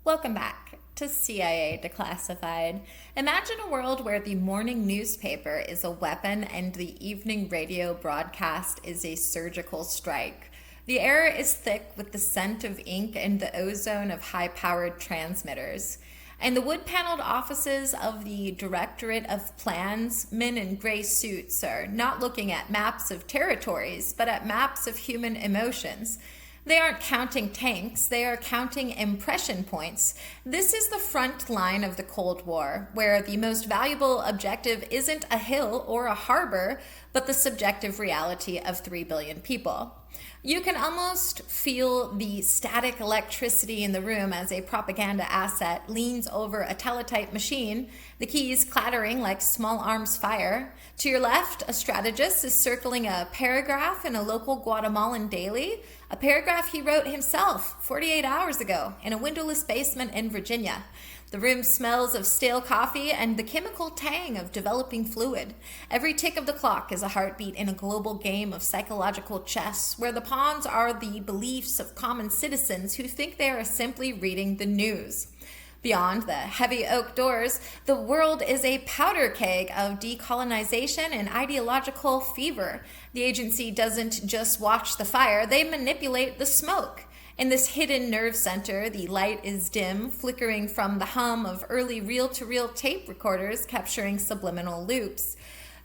Welcome back to CIA Declassified. Imagine a world where the morning newspaper is a weapon and the evening radio broadcast is a surgical strike. The air is thick with the scent of ink and the ozone of high-powered transmitters. And the wood-paneled offices of the Directorate of Plans, men in gray suits, are not looking at maps of territories, but at maps of human emotions. They aren't counting tanks, they are counting impression points. This is the front line of the Cold War, where the most valuable objective isn't a hill or a harbor, but the subjective reality of 3 billion people. You can almost feel the static electricity in the room as a propaganda asset leans over a teletype machine, the keys clattering like small arms fire. To your left, a strategist is circling a paragraph in a local Guatemalan daily, a paragraph he wrote himself 48 hours ago in a windowless basement in Virginia. The room smells of stale coffee and the chemical tang of developing fluid. Every tick of the clock is a heartbeat in a global game of psychological chess, where the pawns are the beliefs of common citizens who think they are simply reading the news. Beyond the heavy oak doors, the world is a powder keg of decolonization and ideological fever. The agency doesn't just watch the fire, they manipulate the smoke. In this hidden nerve center, the light is dim, flickering from the hum of early reel-to-reel tape recorders capturing subliminal loops.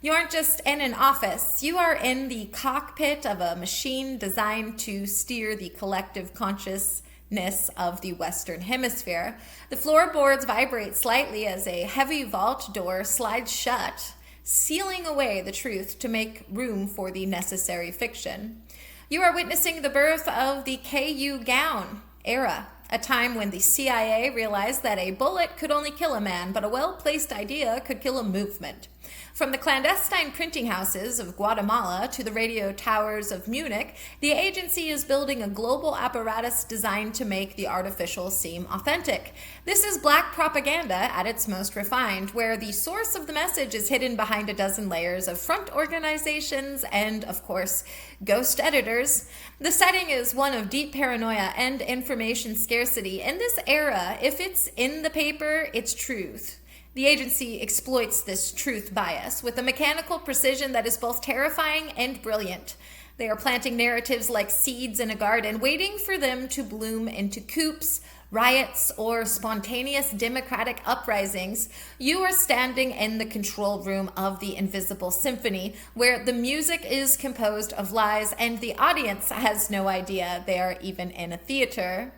You aren't just in an office, you are in the cockpit of a machine designed to steer the collective consciousness of the Western Hemisphere. The floorboards vibrate slightly as a heavy vault door slides shut, sealing away the truth to make room for the necessary fiction. You are witnessing the birth of the KUGOWN era, a time when the CIA realized that a bullet could only kill a man, but a well-placed idea could kill a movement. From the clandestine printing houses of Guatemala to the radio towers of Munich, the agency is building a global apparatus designed to make the artificial seem authentic. This is black propaganda at its most refined, where the source of the message is hidden behind a dozen layers of front organizations and, of course, ghost editors. The setting is one of deep paranoia and information scarcity. In this era, if it's in the paper, it's truth. The agency exploits this truth bias with a mechanical precision that is both terrifying and brilliant. They are planting narratives like seeds in a garden, waiting for them to bloom into coups, riots, or spontaneous democratic uprisings. You are standing in the control room of the invisible symphony, where the music is composed of lies and the audience has no idea they are even in a theater.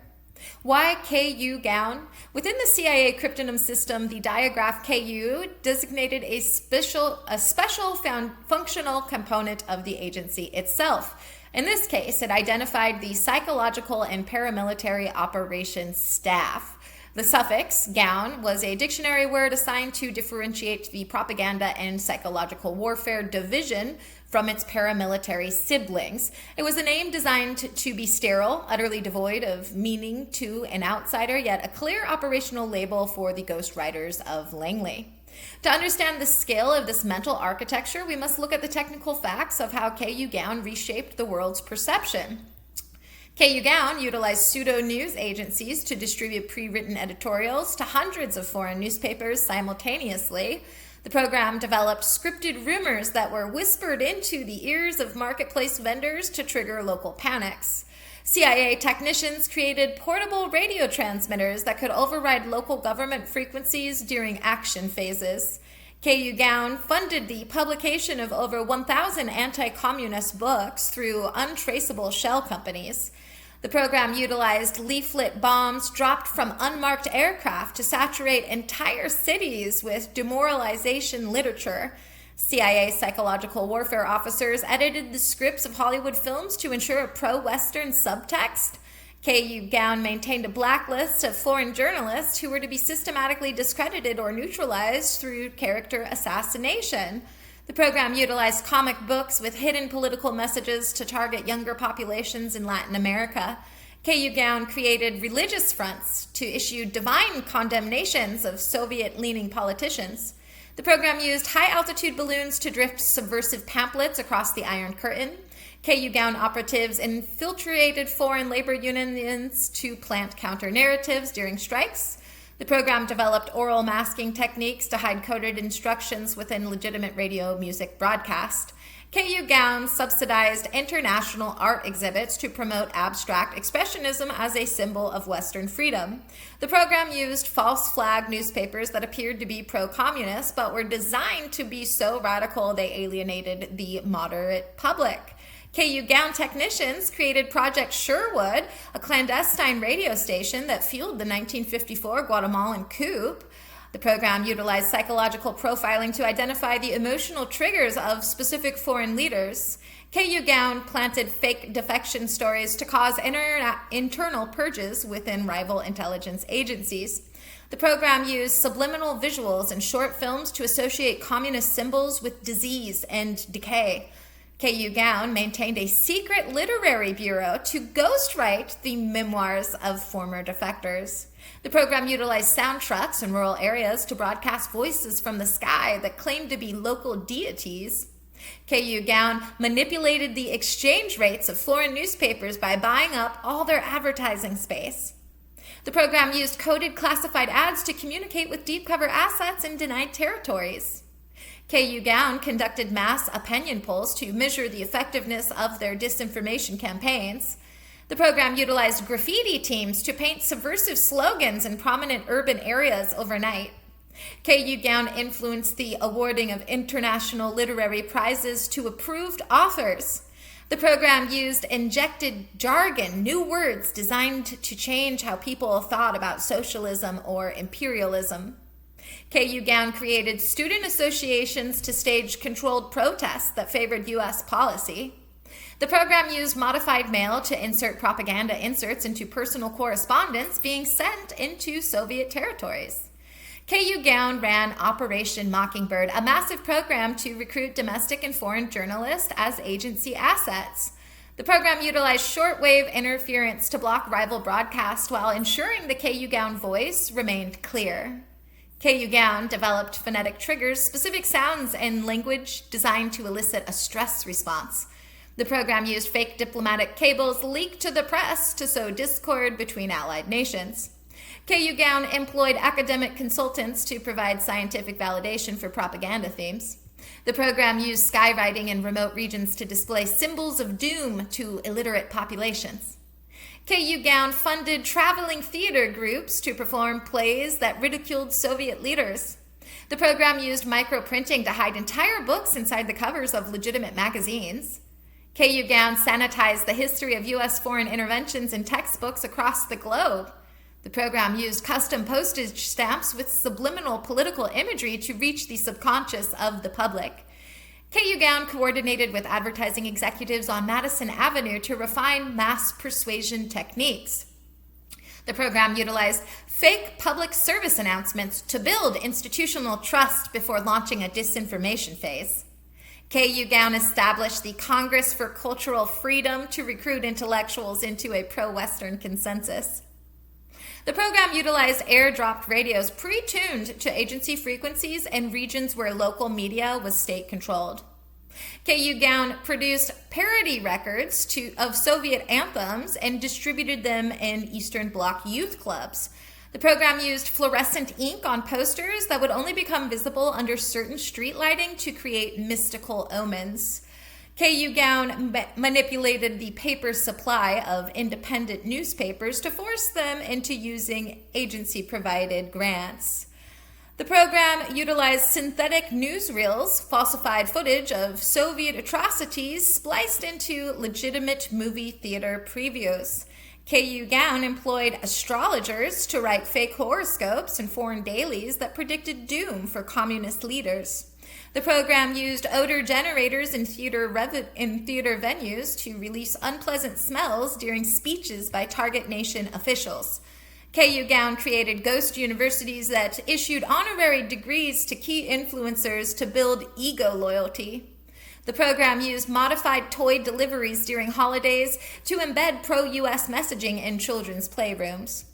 Why KUGOWN? Within the CIA cryptonym system, the diagraph KU designated a special functional component of the agency itself. In this case, it identified the psychological and paramilitary operations staff. The suffix gown was a dictionary word assigned to differentiate the propaganda and psychological warfare division from its paramilitary siblings. It was a name designed to be sterile, utterly devoid of meaning to an outsider, yet a clear operational label for the ghostwriters of Langley. To understand the scale of this mental architecture, we must look at the technical facts of how KUGOWN reshaped the world's perception. KUGOWN utilized pseudo-news agencies to distribute pre-written editorials to hundreds of foreign newspapers simultaneously. The program developed scripted rumors that were whispered into the ears of marketplace vendors to trigger local panics. CIA technicians created portable radio transmitters that could override local government frequencies during action phases. KUGOWN funded the publication of over 1,000 anti-communist books through untraceable shell companies. The program utilized leaflet bombs dropped from unmarked aircraft to saturate entire cities with demoralization literature. CIA psychological warfare officers edited the scripts of Hollywood films to ensure a pro-Western subtext. KUGOWN maintained a blacklist of foreign journalists who were to be systematically discredited or neutralized through character assassination. The program utilized comic books with hidden political messages to target younger populations in Latin America. KUGOWN created religious fronts to issue divine condemnations of Soviet-leaning politicians. The program used high-altitude balloons to drift subversive pamphlets across the Iron Curtain. KUGOWN operatives infiltrated foreign labor unions to plant counter-narratives during strikes. The program developed oral masking techniques to hide coded instructions within legitimate radio music broadcast. KUGOWN subsidized international art exhibits to promote abstract expressionism as a symbol of Western freedom. The program used false flag newspapers that appeared to be pro-communist but were designed to be so radical they alienated the moderate public. KUGOWN technicians created Project Sherwood, a clandestine radio station that fueled the 1954 Guatemalan coup. The program utilized psychological profiling to identify the emotional triggers of specific foreign leaders. KUGOWN planted fake defection stories to cause internal purges within rival intelligence agencies. The program used subliminal visuals and short films to associate communist symbols with disease and decay. KUGOWN maintained a secret literary bureau to ghostwrite the memoirs of former defectors. The program utilized sound trucks in rural areas to broadcast voices from the sky that claimed to be local deities. KUGOWN manipulated the exchange rates of foreign newspapers by buying up all their advertising space. The program used coded classified ads to communicate with deep cover assets in denied territories. KUGOWN conducted mass opinion polls to measure the effectiveness of their disinformation campaigns. The program utilized graffiti teams to paint subversive slogans in prominent urban areas overnight. KUGOWN influenced the awarding of international literary prizes to approved authors. The program used injected jargon, new words designed to change how people thought about socialism or imperialism. KUGOWN created student associations to stage controlled protests that favored U.S. policy. The program used modified mail to insert propaganda inserts into personal correspondence being sent into Soviet territories. KUGOWN ran Operation Mockingbird, a massive program to recruit domestic and foreign journalists as agency assets. The program utilized shortwave interference to block rival broadcasts while ensuring the KUGOWN voice remained clear. KUGOWN developed phonetic triggers, specific sounds, and language designed to elicit a stress response. The program used fake diplomatic cables leaked to the press to sow discord between allied nations. KUGOWN employed academic consultants to provide scientific validation for propaganda themes. The program used skywriting in remote regions to display symbols of doom to illiterate populations. KUGOWN funded traveling theater groups to perform plays that ridiculed Soviet leaders. The program used microprinting to hide entire books inside the covers of legitimate magazines. KUGOWN sanitized the history of U.S. foreign interventions in textbooks across the globe. The program used custom postage stamps with subliminal political imagery to reach the subconscious of the public. KUGOWN coordinated with advertising executives on Madison Avenue to refine mass persuasion techniques. The program utilized fake public service announcements to build institutional trust before launching a disinformation phase. KUGOWN established the Congress for Cultural Freedom to recruit intellectuals into a pro-Western consensus. The program utilized air-dropped radios pre-tuned to agency frequencies in regions where local media was state-controlled. KUGOWN produced parody records of Soviet anthems and distributed them in Eastern Bloc youth clubs. The program used fluorescent ink on posters that would only become visible under certain street lighting to create mystical omens. KUGOWN manipulated the paper supply of independent newspapers to force them into using agency-provided grants. The program utilized synthetic newsreels, falsified footage of Soviet atrocities spliced into legitimate movie theater previews. KUGOWN employed astrologers to write fake horoscopes in foreign dailies that predicted doom for communist leaders. The program used odor generators in theater venues to release unpleasant smells during speeches by target nation officials. KUGOWN created ghost universities that issued honorary degrees to key influencers to build ego loyalty. The program used modified toy deliveries during holidays to embed pro-U.S. messaging in children's playrooms.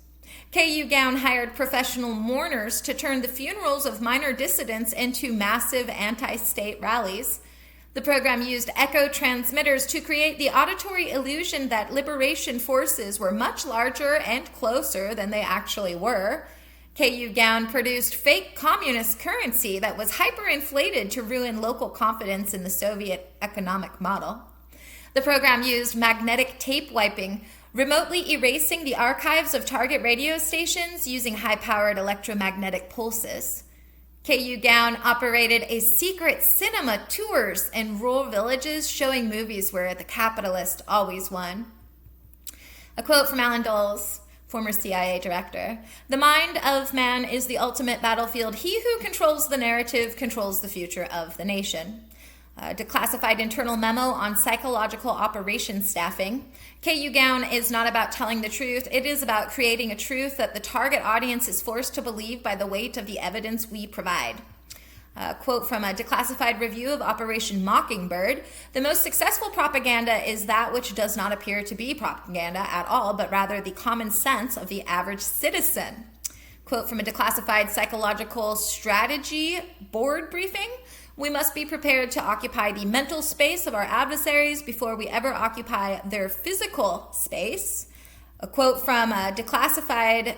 KUGOWN hired professional mourners to turn the funerals of minor dissidents into massive anti-state rallies. The program used echo transmitters to create the auditory illusion that liberation forces were much larger and closer than they actually were. KUGOWN produced fake communist currency that was hyperinflated to ruin local confidence in the Soviet economic model. The program used magnetic tape wiping, remotely erasing the archives of target radio stations using high-powered electromagnetic pulses. KUGOWN operated a secret cinema tours in rural villages showing movies where the capitalist always won. A quote from Alan Dulles, former CIA director: "The mind of man is the ultimate battlefield. He who controls the narrative controls the future of the nation." Declassified internal memo on psychological operations staffing. KUGOWN is not about telling the truth. It is about creating a truth that the target audience is forced to believe by the weight of the evidence we provide. Quote from a declassified review of Operation Mockingbird: "The most successful propaganda is that which does not appear to be propaganda at all, but rather the common sense of the average citizen." Quote from a declassified psychological strategy board briefing: "We must be prepared to occupy the mental space of our adversaries before we ever occupy their physical space." A quote from a declassified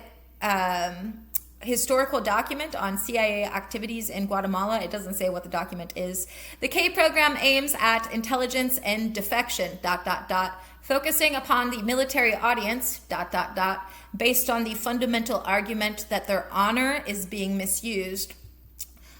historical document on CIA activities in Guatemala. It doesn't say what the document is. "The K program aims at intelligence and defection, ... focusing upon the military audience, ... based on the fundamental argument that their honor is being misused."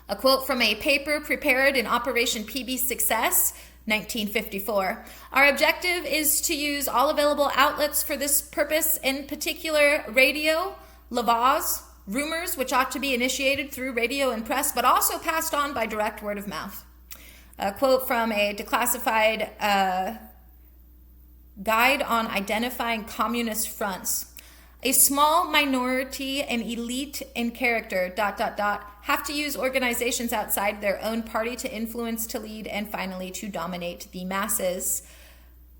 A quote from a paper prepared in Operation PB Success, 1954. "Our objective is to use all available outlets for this purpose, in particular radio, lavage, rumors, which ought to be initiated through radio and press, but also passed on by direct word of mouth." A quote from a declassified guide on identifying communist fronts: "A small minority and elite in character, ... have to use organizations outside their own party to influence, to lead, and finally to dominate the masses."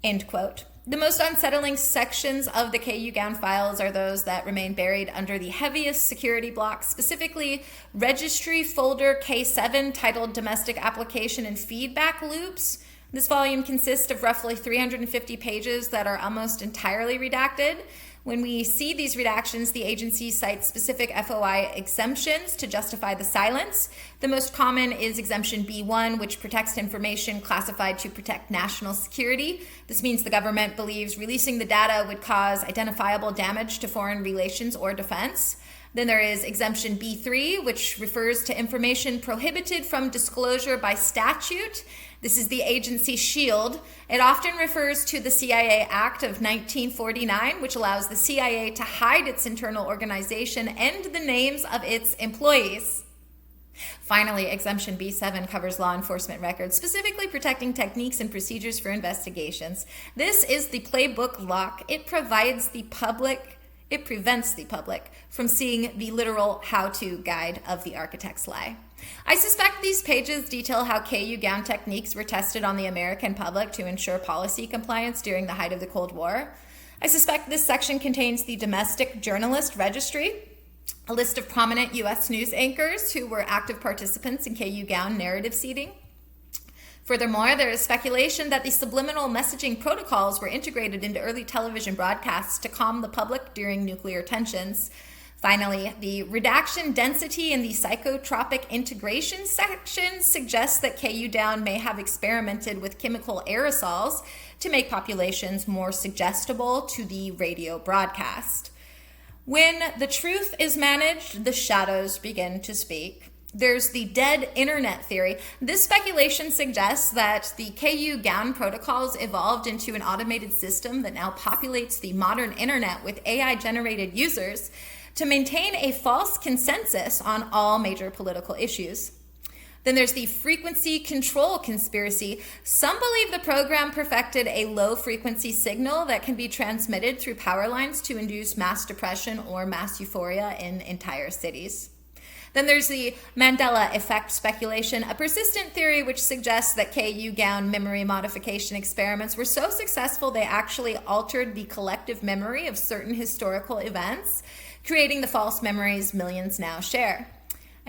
End quote. The most unsettling sections of the KUGOWN files are those that remain buried under the heaviest security blocks, specifically Registry Folder K7 titled Domestic Application and Feedback Loops. This volume consists of roughly 350 pages that are almost entirely redacted. When we see these redactions, the agency cites specific FOI exemptions to justify the silence. The most common is Exemption B1, which protects information classified to protect national security. This means the government believes releasing the data would cause identifiable damage to foreign relations or defense. Then there is Exemption B3, which refers to information prohibited from disclosure by statute. This is the agency shield. It often refers to the CIA Act of 1949, which allows the CIA to hide its internal organization and the names of its employees. Finally, Exemption B7 covers law enforcement records, specifically protecting techniques and procedures for investigations. This is the playbook lock. It prevents the public from seeing the literal how-to guide of the architect's lie. I suspect these pages detail how KUGOWN techniques were tested on the American public to ensure policy compliance during the height of the Cold War. I suspect this section contains the Domestic Journalist Registry, a list of prominent U.S. news anchors who were active participants in KUGOWN narrative seeding. Furthermore, there is speculation that the subliminal messaging protocols were integrated into early television broadcasts to calm the public during nuclear tensions. Finally, the redaction density in the psychotropic integration section suggests that KUGOWN may have experimented with chemical aerosols to make populations more suggestible to the radio broadcast. When the truth is managed, the shadows begin to speak. There's the dead internet theory. This speculation suggests that the KUGOWN protocols evolved into an automated system that now populates the modern internet with AI-generated users to maintain a false consensus on all major political issues. Then there's the frequency control conspiracy. Some believe the program perfected a low-frequency signal that can be transmitted through power lines to induce mass depression or mass euphoria in entire cities. Then there's the Mandela effect speculation, a persistent theory which suggests that KUGOWN memory modification experiments were so successful they actually altered the collective memory of certain historical events, creating the false memories millions now share.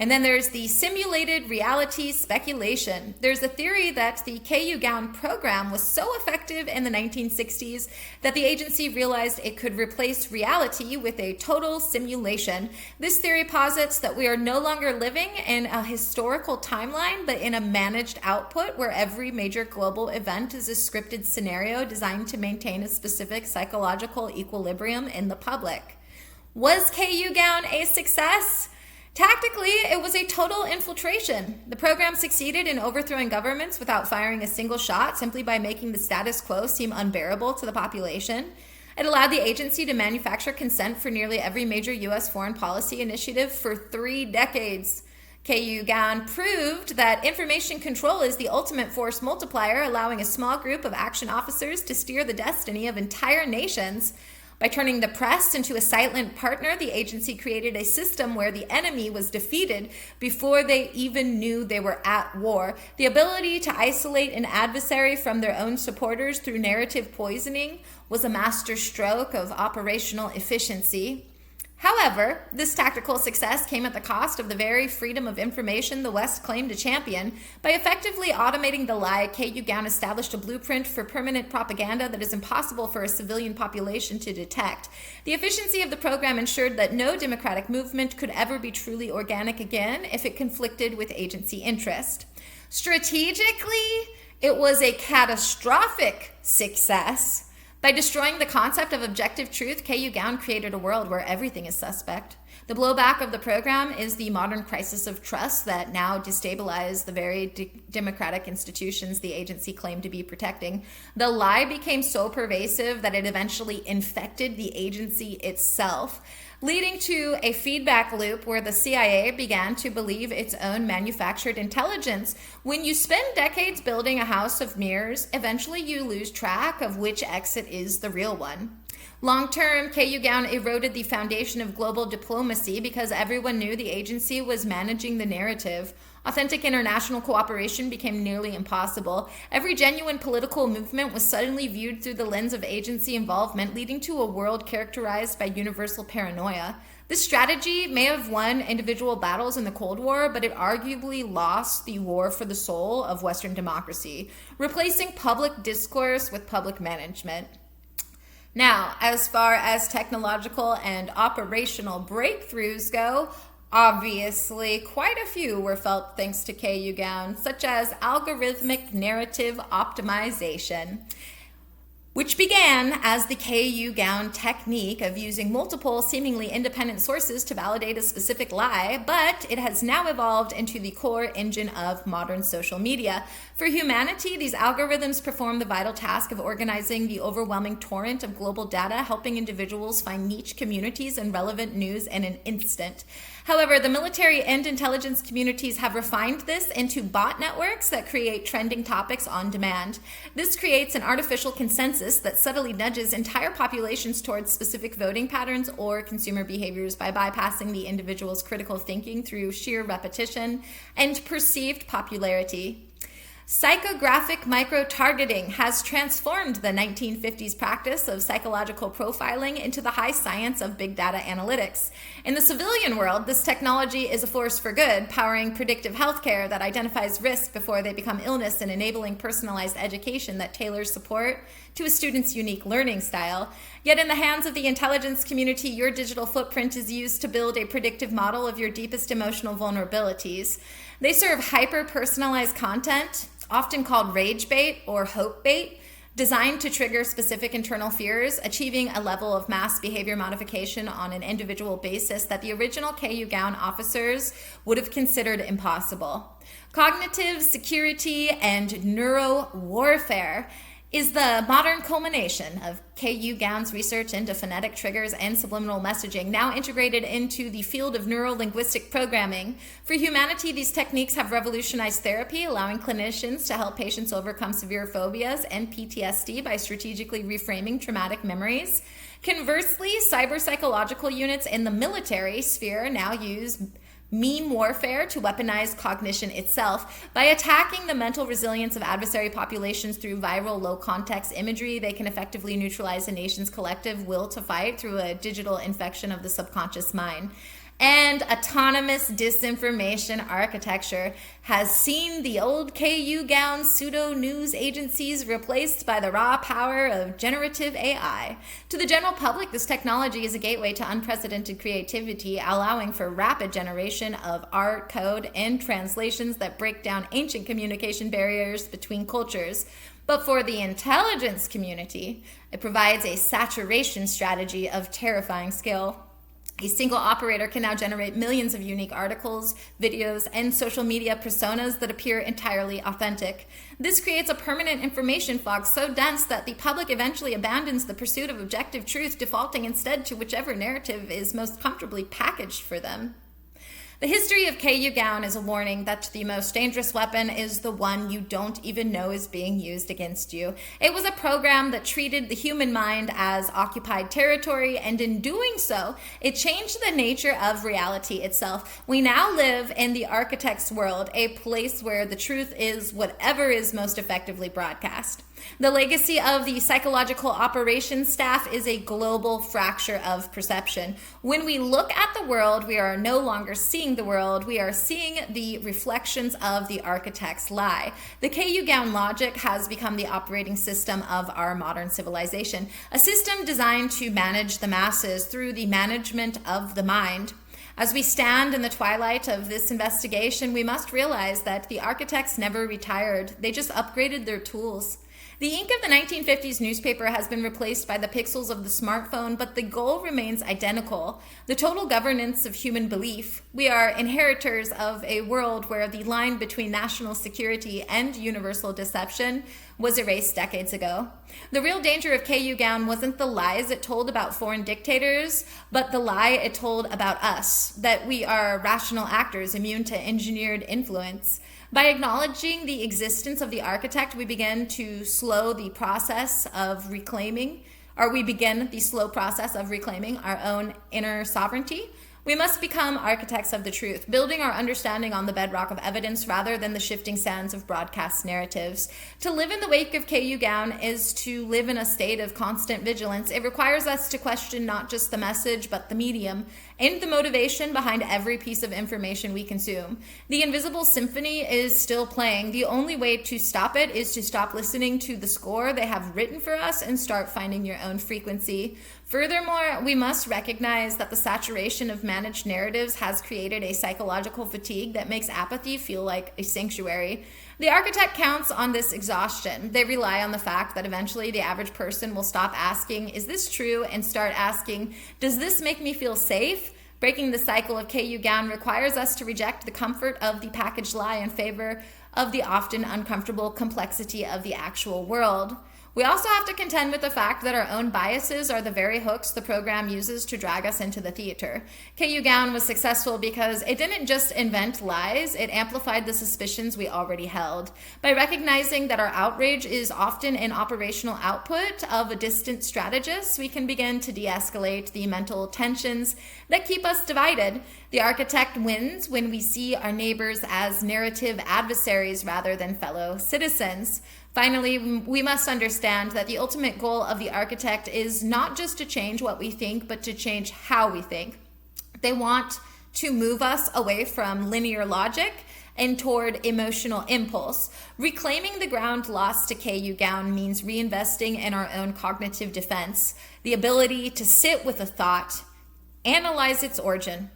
And then there's the simulated reality speculation. There's a theory that the KUGOWN program was so effective in the 1960s that the agency realized it could replace reality with a total simulation. This theory posits that we are no longer living in a historical timeline, but in a managed output where every major global event is a scripted scenario designed to maintain a specific psychological equilibrium in the public. Was KUGOWN a success? Tactically, it was a total infiltration. The program succeeded in overthrowing governments without firing a single shot, simply by making the status quo seem unbearable to the population. It allowed the agency to manufacture consent for nearly every major U.S. foreign policy initiative for 3 decades. KUGOWN proved that information control is the ultimate force multiplier, allowing a small group of action officers to steer the destiny of entire nations. By turning the press into a silent partner, the agency created a system where the enemy was defeated before they even knew they were at war. The ability to isolate an adversary from their own supporters through narrative poisoning was a master stroke of operational efficiency. However, this tactical success came at the cost of the very freedom of information the West claimed to champion. By effectively automating the lie, KUGOWN established a blueprint for permanent propaganda that is impossible for a civilian population to detect. The efficiency of the program ensured that no democratic movement could ever be truly organic again if it conflicted with agency interest. Strategically, it was a catastrophic success. By destroying the concept of objective truth, KUGOWN created a world where everything is suspect. The blowback of the program is the modern crisis of trust that now destabilizes the very democratic institutions the agency claimed to be protecting. The lie became so pervasive that it eventually infected the agency itself, leading to a feedback loop where the CIA began to believe its own manufactured intelligence. When you spend decades building a house of mirrors, eventually you lose track of which exit is the real one. Long-term, KUGOWN eroded the foundation of global diplomacy because everyone knew the agency was managing the narrative. Authentic international cooperation became nearly impossible. Every genuine political movement was suddenly viewed through the lens of agency involvement, leading to a world characterized by universal paranoia. This strategy may have won individual battles in the Cold War, but it arguably lost the war for the soul of Western democracy, replacing public discourse with public management. Now, as far as technological and operational breakthroughs go, obviously quite a few were felt thanks to KUGOWN, such as algorithmic narrative optimization, which began as the KUGOWN technique of using multiple seemingly independent sources to validate a specific lie, but it has now evolved into the core engine of modern social media. For humanity, these algorithms perform the vital task of organizing the overwhelming torrent of global data, helping individuals find niche communities and relevant news in an instant. However, the military and intelligence communities have refined this into bot networks that create trending topics on demand. This creates an artificial consensus that subtly nudges entire populations towards specific voting patterns or consumer behaviors by bypassing the individual's critical thinking through sheer repetition and perceived popularity. Psychographic micro-targeting has transformed the 1950s practice of psychological profiling into the high science of big data analytics. In the civilian world, this technology is a force for good, powering predictive healthcare that identifies risk before they become illness and enabling personalized education that tailors support to a student's unique learning style. Yet in the hands of the intelligence community, your digital footprint is used to build a predictive model of your deepest emotional vulnerabilities. They serve hyper-personalized content, often called rage bait or hope bait, designed to trigger specific internal fears, achieving a level of mass behavior modification on an individual basis that the original KUGOWN officers would have considered impossible. Cognitive security and neuro warfare is the modern culmination of KUGOWN's research into phonetic triggers and subliminal messaging, now integrated into the field of neuro-linguistic programming. For humanity, these techniques have revolutionized therapy, allowing clinicians to help patients overcome severe phobias and PTSD by strategically reframing traumatic memories. Conversely, cyber-psychological units in the military sphere now use meme warfare to weaponize cognition itself. By attacking the mental resilience of adversary populations through viral, low-context imagery, they can effectively neutralize a nation's collective will to fight through a digital infection of the subconscious mind. And autonomous disinformation architecture has seen the old KUGOWN pseudo news agencies replaced by the raw power of generative AI. To the general public, this technology is a gateway to unprecedented creativity, allowing for rapid generation of art, code, and translations that break down ancient communication barriers between cultures. But for the intelligence community, it provides a saturation strategy of terrifying scale. A single operator can now generate millions of unique articles, videos, and social media personas that appear entirely authentic. This creates a permanent information fog so dense that the public eventually abandons the pursuit of objective truth, defaulting instead to whichever narrative is most comfortably packaged for them. The history of KUGOWN is a warning that the most dangerous weapon is the one you don't even know is being used against you. It was a program that treated the human mind as occupied territory, and in doing so, it changed the nature of reality itself. We now live in the architect's world, a place where the truth is whatever is most effectively broadcast. The legacy of the psychological operations staff is a global fracture of perception. When we look at the world, we are no longer seeing the world, we are seeing the reflections of the architect's lie. The KUGOWN logic has become the operating system of our modern civilization, a system designed to manage the masses through the management of the mind. As we stand in the twilight of this investigation, we must realize that the architects never retired, they just upgraded their tools. The ink of the 1950s newspaper has been replaced by the pixels of the smartphone, but the goal remains identical: the total governance of human belief. We are inheritors of a world where the line between national security and universal deception was erased decades ago. The real danger of KUGOWN wasn't the lies it told about foreign dictators, but the lie it told about us, that we are rational actors immune to engineered influence. By acknowledging the existence of the architect, we begin the slow process of reclaiming our own inner sovereignty. We must become architects of the truth, building our understanding on the bedrock of evidence rather than the shifting sands of broadcast narratives. To live in the wake of KUGOWN is to live in a state of constant vigilance. It requires us to question not just the message, but the medium and the motivation behind every piece of information we consume. The invisible symphony is still playing. The only way to stop it is to stop listening to the score they have written for us and start finding your own frequency. Furthermore, we must recognize that the saturation of managed narratives has created a psychological fatigue that makes apathy feel like a sanctuary. The architect counts on this exhaustion. They rely on the fact that eventually the average person will stop asking, "Is this true?" and start asking, "Does this make me feel safe?" Breaking the cycle of KUGOWN requires us to reject the comfort of the packaged lie in favor of the often uncomfortable complexity of the actual world. We also have to contend with the fact that our own biases are the very hooks the program uses to drag us into the theater. KUGOWN was successful because it didn't just invent lies, it amplified the suspicions we already held. By recognizing that our outrage is often an operational output of a distant strategist, we can begin to de-escalate the mental tensions that keep us divided. The architect wins when we see our neighbors as narrative adversaries rather than fellow citizens. Finally, we must understand that the ultimate goal of the architect is not just to change what we think, but to change how we think. They want to move us away from linear logic and toward emotional impulse. Reclaiming the ground lost to KUGOWN means reinvesting in our own cognitive defense, the ability to sit with a thought, analyze its origin,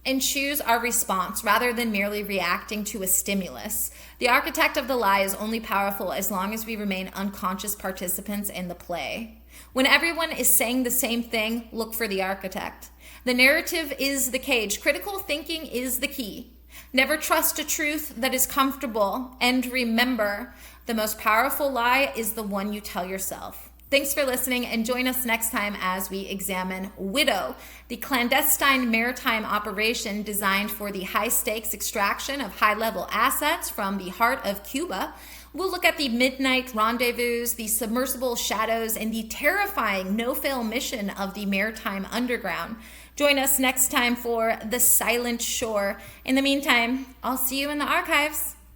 and choose our response rather than merely reacting to a stimulus. The architect of the lie is only powerful as long as we remain unconscious participants in the play. When everyone is saying the same thing, look for the architect. The narrative is the cage. Critical thinking is the key. Never trust a truth that is comfortable. And remember, the most powerful lie is the one you tell yourself. Thanks for listening, and join us next time as we examine Widow, the clandestine maritime operation designed for the high-stakes extraction of high-level assets from the heart of Cuba. We'll look at the midnight rendezvous, the submersible shadows, and the terrifying no-fail mission of the maritime underground. Join us next time for The Silent Shore. In the meantime, I'll see you in the archives.